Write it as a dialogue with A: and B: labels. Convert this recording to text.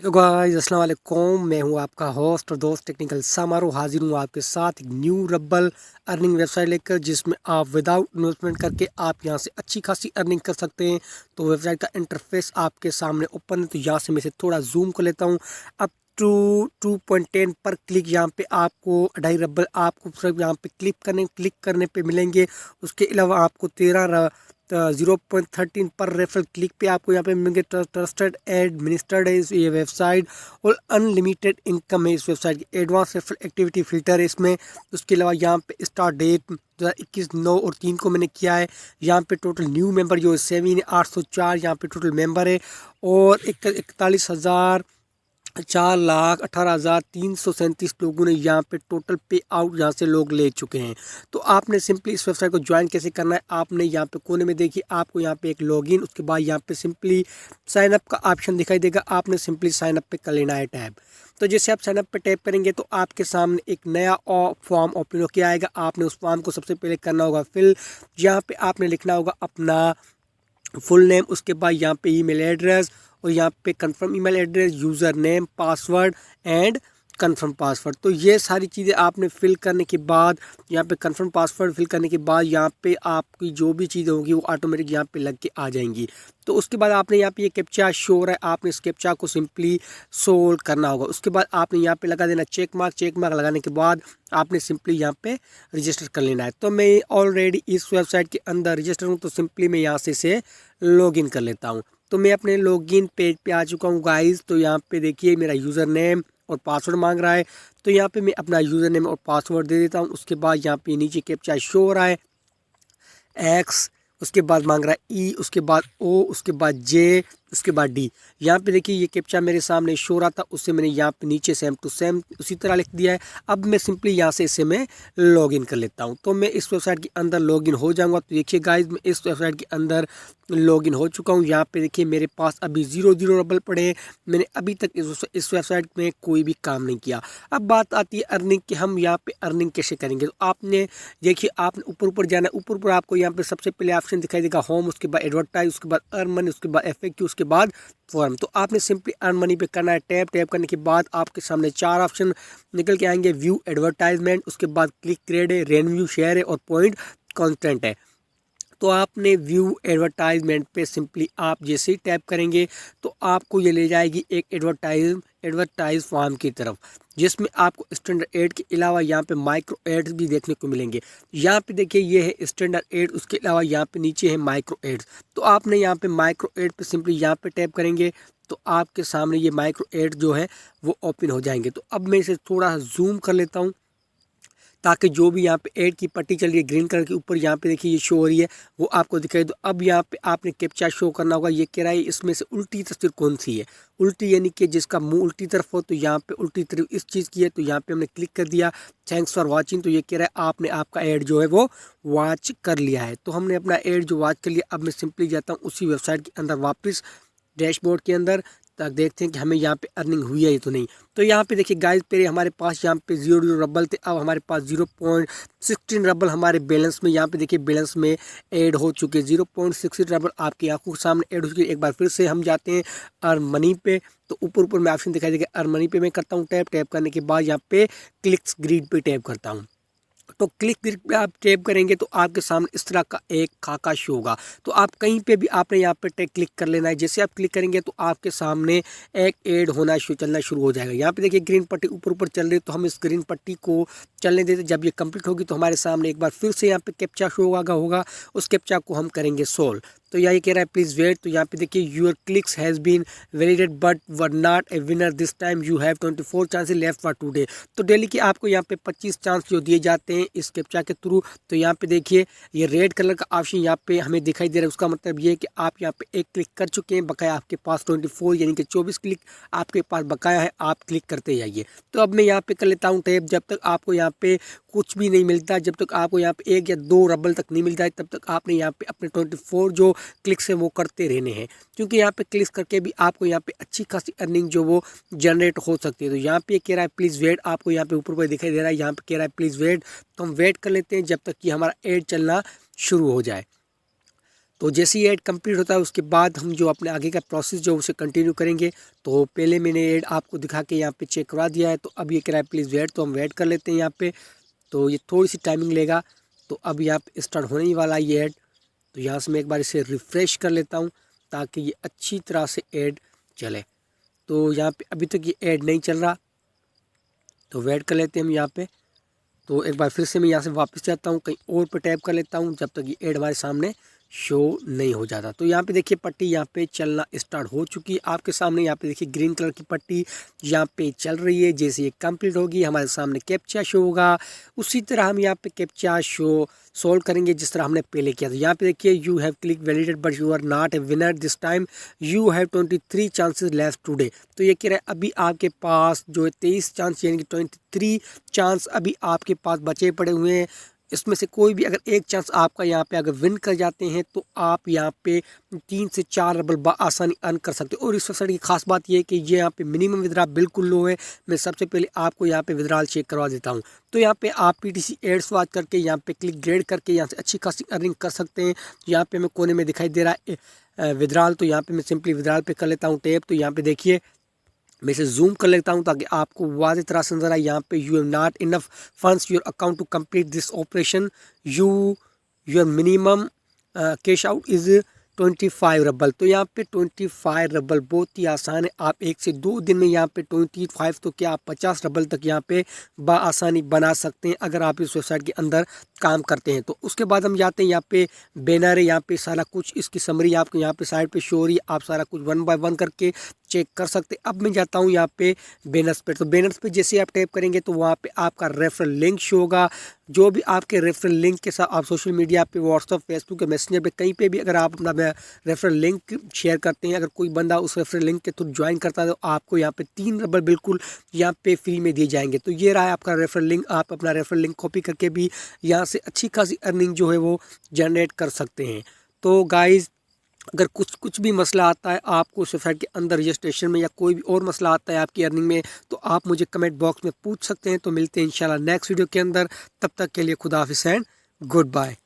A: Hello guys, अस्सलाम वालेकुम। मैं हूं आपका होस्ट और दोस्त टेक्निकल समारो। हाजिर हूं आपके साथ एक न्यू रबल अर्निंग वेबसाइट लेकर, जिसमें आप विदाउट इन्वेस्टमेंट करके आप यहां से अच्छी खासी अर्निंग कर सकते हैं। तो वेबसाइट का इंटरफेस आपके सामने ओपन है। तो यहाँ से मैं से थोड़ा जूम कर लेता हूँ। अब टू 2.10 पर क्लिक यहाँ पे आपको 2.5 रबल आपको सिर्फ यहाँ पे क्लिक करने पे मिलेंगे। उसके अलावा आपको 0.13 पर रेफरल क्लिक पे आपको यहाँ पे मिलेंगे। ट्रस्टेड एडमिनिस्टर्ड है ये वेबसाइट और अनलिमिटेड इनकम है इस वेबसाइट की। एडवांस रेफरल एक्टिविटी फिल्टर है इसमें। उसके अलावा यहाँ पे स्टार्ट डेट 2021 9 और 3 को मैंने किया है। यहाँ पे टोटल न्यू मेंबर जो है 7,804 यहाँ पे टोटल मेंबर है। और 41,04,18,337 लोगों ने यहाँ पे टोटल पे आउट यहाँ से लोग ले चुके हैं। तो आपने सिंपली इस वेबसाइट को ज्वाइन कैसे करना है, आपने यहाँ पे कोने में देखिए आपको यहाँ पे एक लॉगिन, उसके बाद यहाँ पे सिंपली साइन अप का ऑप्शन दिखाई देगा। आपने सिंपली साइन अप पे कर लेना है टैब। तो जैसे आप साइन अप पे टैप करेंगे तो आपके सामने एक नया फॉर्म ओपन होकर आएगा। आपने उस फॉर्म को सबसे पहले करना होगा फिल। यहाँ पे आपने लिखना होगा अपना फुल नेम, उसके बाद यहाँ पे ईमेल एड्रेस और यहाँ पे confirm email address, user name, password and confirm password. तो ये सारी चीज़ें आपने फिल करने के बाद यहाँ पे कंफर्म पासवर्ड फिल करने के बाद यहाँ पे आपकी जो भी चीज़ें होंगी वो ऑटोमेटिक यहाँ पे लग के आ जाएंगी। तो उसके बाद आपने यहाँ पे ये कैप्चा शो हो रहा है, आपने इस कैप्चा को सिंपली सोल्व करना होगा। उसके बाद आपने यहाँ पे लगा देना चेक मार्क। चेक मार्क लगाने के बाद आपने सिंपली यहाँ पे रजिस्टर कर लेना है। तो मैं ऑलरेडी इस वेबसाइट के अंदर रजिस्टर हूँ, तो सिंपली मैं यहाँ से इसे लॉगिन कर लेता हूँ। तो मैं अपने लॉगिन पेज पे आ चुका हूँ गाइस। तो यहाँ पे देखिए मेरा यूज़र नेम और पासवर्ड मांग रहा है। तो यहाँ पे मैं अपना यूज़र नेम और पासवर्ड दे देता हूँ। उसके बाद यहाँ पे नीचे कैप्चा शो हो रहा है एक्स, उसके बाद मांग रहा है ई, उसके बाद ओ, उसके बाद जे, उसके बाद डी। यहाँ पे देखिए ये कैप्चा मेरे सामने शो रहा था, उससे मैंने यहाँ पे नीचे सेम टू सेम उसी तरह लिख दिया है। अब मैं सिंपली यहाँ से इसे मैं लॉगिन कर लेता हूँ। तो मैं इस वेबसाइट के अंदर लॉगिन हो जाऊँगा। तो देखिए गाइज मैं इस वेबसाइट के अंदर लॉगिन हो चुका हूँ। यहाँ पे देखिए मेरे पास अभी 0 रबल पड़े हैं। मैंने अभी तक इस वेबसाइट में कोई भी काम नहीं किया। अब बात आती है अर्निंग की, हम यहाँ पे अर्निंग कैसे करेंगे। तो आपने देखिए आपने ऊपर ऊपर जाना है। ऊपर ऊपर आपको यहाँ पे सबसे पहले ऑप्शन दिखाई देगा होम, उसके बाद एडवर्टाइज, उसके बाद अर्न मनी, उसके बाद FAQ, उसके बाद फॉर्म। तो आपने सिंपली अर्न मनी पे करना है टैप। टैप करने के बाद आपके सामने 4 ऑप्शन निकल के आएंगे। व्यू एडवर्टाइजमेंट, उसके बाद क्लिक ग्रेड है, रेवेन्यू शेयर है और पॉइंट कॉन्स्टेंट है। तो आपने व्यू एडवर्टाइजमेंट पे सिंपली आप जैसे ही टैप करेंगे तो आपको ये ले जाएगी एक एडवर्टाइज फॉर्म की तरफ, जिसमें आपको स्टैंडर्ड एड के अलावा यहाँ पे माइक्रो एड्स भी देखने को मिलेंगे। यहाँ पे देखिए ये है स्टैंडर्ड एड, उसके अलावा यहाँ पे नीचे है माइक्रो एड्स। तो आपने यहाँ पे माइक्रो एड पे सिंपली यहाँ पे टैप करेंगे तो आपके सामने ये माइक्रो एड जो है वो ओपन हो जाएंगे। तो अब मैं इसे थोड़ा जूम कर लेता हूँ ताकि जो भी यहाँ पे ऐड की पट्टी चल रही है ग्रीन कलर के ऊपर, यहाँ पे देखिए ये शो हो रही है, वो आपको दिखाई दो। अब यहाँ पे आपने कैप्चा शो करना होगा। ये कह रहा है इसमें से उल्टी तस्वीर कौन सी है। उल्टी यानी कि जिसका मुंह उल्टी तरफ हो, तो यहाँ पे उल्टी तरफ इस चीज़ की है। तो यहाँ पे हमने क्लिक कर दिया, थैंक्स फॉर वॉचिंग। तो ये कह रहा है आपने आपका ऐड जो है वो वॉच कर लिया है। तो हमने अपना ऐड जो वॉच कर लिया। अब मैं सिंपली जाता हूँ उसी वेबसाइट के अंदर वापस डैशबोर्ड के अंदर, तक देखते हैं कि हमें यहाँ पे अर्निंग हुई है या तो नहीं। तो यहाँ पे देखिए गाइस पहले हमारे पास यहाँ पे 0 रबल थे, अब हमारे पास 0.16 रबल हमारे बैलेंस में, यहाँ पे देखिए बैलेंस में ऐड हो चुके 0.16 रबल आपकी आंखों के सामने ऐड हो चुके। एक बार फिर से हम जाते हैं अर्न मनी पे। तो ऊपर ऊपर में ऑप्शन दिखाई देगा अर्न मनी पे, मैं करता हूँ टैप। टैप करने के बाद यहाँ पे क्लिक्स ग्रीड पे टैप करता हूँ। तो क्लिक पे आप टैप करेंगे तो आपके सामने इस तरह का एक खाका शो होगा। तो आप कहीं पे भी आपने यहाँ पे क्लिक कर लेना है। जैसे आप क्लिक करेंगे तो आपके सामने एक ऐड होना चलना शुरू हो जाएगा। यहाँ पे देखिए ग्रीन पट्टी ऊपर ऊपर चल रही है, तो हम इस ग्रीन पट्टी को चलने देते। जब ये कंप्लीट होगी तो हमारे सामने एक बार फिर से यहाँ पे कैप्चा शो होगा। उस कैप्चा को हम करेंगे सोल्व। तो यहाँ ये कह रहा है प्लीज़ वेट। तो यहाँ पे देखिए your clicks has been validate but were not a winner this time, you have 24 chances left for today. तो डेली के आपको यहाँ पे 25 चांस जो दिए जाते हैं इस कैप्चा के थ्रू। तो यहाँ पे देखिए ये रेड कलर का ऑप्शन यहाँ पे हमें दिखाई दे रहा है। उसका मतलब ये है कि आप यहाँ पे एक क्लिक कर चुके हैं, बकाया आपके पास 24 यानी कि 24 क्लिक आपके पास बकाया है, आप क्लिक करते जाइए। तो अब मैं यहाँ पे कर लेता हूँ टैप। जब तक आपको यहाँ पे कुछ भी नहीं मिलता, जब तक आपको यहाँ पे 1 या 2 रबल तक नहीं मिलता है, तब तक आपने यहाँ पे अपने 24 जो क्लिक्स है वो करते रहने हैं। क्योंकि यहाँ पे क्लिक्स करके भी आपको यहाँ पे अच्छी खासी अर्निंग जो वो जनरेट हो सकती है। तो यहाँ पे कह रहा है प्लीज़ वेट, आपको यहाँ पे ऊपर दिखाई दे रहा है, यहाँ पे कह रहा है प्लीज़ वेट। तो हम वेट कर लेते हैं जब तक कि हमारा ऐड चलना शुरू हो जाए। तो जैसे ही ऐड कंप्लीट होता है उसके बाद हम जो अपने आगे का प्रोसेस जो उसे कंटिन्यू करेंगे। तो पहले मैंने ऐड आपको दिखा के यहाँ पे चेक करवा दिया है, तो अब ये कह रहा है प्लीज़ वेट, तो हम वेट कर लेते हैं यहाँ पे। तो ये थोड़ी सी टाइमिंग लेगा, तो अब यहाँ पे स्टार्ट होने ही वाला है ये ऐड। तो यहाँ से मैं एक बार इसे रिफ़्रेश कर लेता हूँ ताकि ये अच्छी तरह से ऐड चले। तो यहाँ पे अभी तक ये ऐड नहीं चल रहा, तो वेट कर लेते हैं हम यहाँ पे। तो एक बार फिर से मैं यहाँ से वापस जाता हूँ, कहीं और पे टैप कर लेता हूँ जब तक ये ऐड हमारे सामने शो नहीं हो जाता। तो यहाँ पे देखिए पट्टी यहाँ पे चलना स्टार्ट हो चुकी है आपके सामने। यहाँ पे देखिए ग्रीन कलर की पट्टी यहाँ पे चल रही है। जैसे ये कंप्लीट होगी हमारे सामने कैप्चा शो होगा, उसी तरह हम यहाँ पे कैप्चा शो सोल्व करेंगे जिस तरह हमने पहले किया था। यहाँ पे देखिए you have click validate but you are not a winner this time, you have 23 chances left today. तो ये कह रहा है अभी आपके पास जो है 23 चांस यानी कि 23 चांस अभी आपके पास बचे पड़े हुए हैं। इसमें से कोई भी अगर एक चांस आपका यहाँ पे अगर विन कर जाते हैं तो आप यहाँ पे 3 से 4 रबल आसानी अर्न कर सकते हो। और इस वेबसाइट की खास बात यह है कि ये यहाँ पे मिनिमम विड्रॉल बिल्कुल लो है। मैं सबसे पहले आपको यहाँ पे विड्रॉल चेक करवा देता हूँ। तो यहाँ पे आप पीटीसी एड्स वाच करके यहाँ पे क्लिकगर्ड करके यहाँ से अच्छी खासी अर्निंग कर सकते हैं। यहाँ पे हमें कोने में दिखाई दे रहा है विड्रॉल, तो यहाँ पे मैं सिंपली विड्रॉल पे कर लेता हूँ टैप। तो यहाँ पे देखिए मैं इसे जूम कर लेता हूँ ताकि आपको वाज़ेह तरह से नजर आए। यहाँ पे you have not enough funds your account to complete this operation, your minimum cash out is 25 rouble. तो यहाँ पे 25 रबल बहुत ही आसान है। आप 1 से 2 दिन में यहाँ पे 25 तो क्या आप 50 रबल तक यहाँ पे आसानी बना सकते हैं अगर आप इस वेबसाइट के अंदर काम करते हैं। तो उसके बाद हम जाते हैं यहाँ पे बैनर है, यहाँ पे सारा कुछ इसकी समरी आपको यहाँ पे साइड पे शो हो रही है। आप सारा कुछ 1 बाय 1 करके चेक कर सकते हैं। अब मैं जाता हूँ यहाँ पे बैनर्स पे। तो बैनर्स पे जैसे आप टैप करेंगे तो वहाँ पे आपका रेफरल लिंक शो होगा। जो भी आपके रेफरल लिंक के साथ आप सोशल मीडिया पे व्हाट्सअप फेसबुक मैसेंजर पे कहीं पे भी अगर आप अपना रेफरल लिंक शेयर करते हैं, अगर कोई बंदा उस रेफरल लिंक के थ्रू ज्वाइन करता है तो आपको यहाँ पे 3 रबल बिल्कुल यहाँ पे फ्री में दिए जाएंगे। तो ये रहा है आपका रेफरल लिंक। आप अपना रेफरल लिंक कॉपी करके भी यहाँ से अच्छी खासी अर्निंग जो है वो जनरेट कर सकते हैं। तो गाइज अगर कुछ भी मसला आता है आपको उस वेबसाइट के अंदर रजिस्ट्रेशन में या कोई भी और मसला आता है आपकी अर्निंग में, तो आप मुझे कमेंट बॉक्स में पूछ सकते हैं। तो मिलते हैं इंशाल्लाह नेक्स्ट वीडियो के अंदर। तब तक के लिए खुदा हाफिज़ एंड गुड बाय।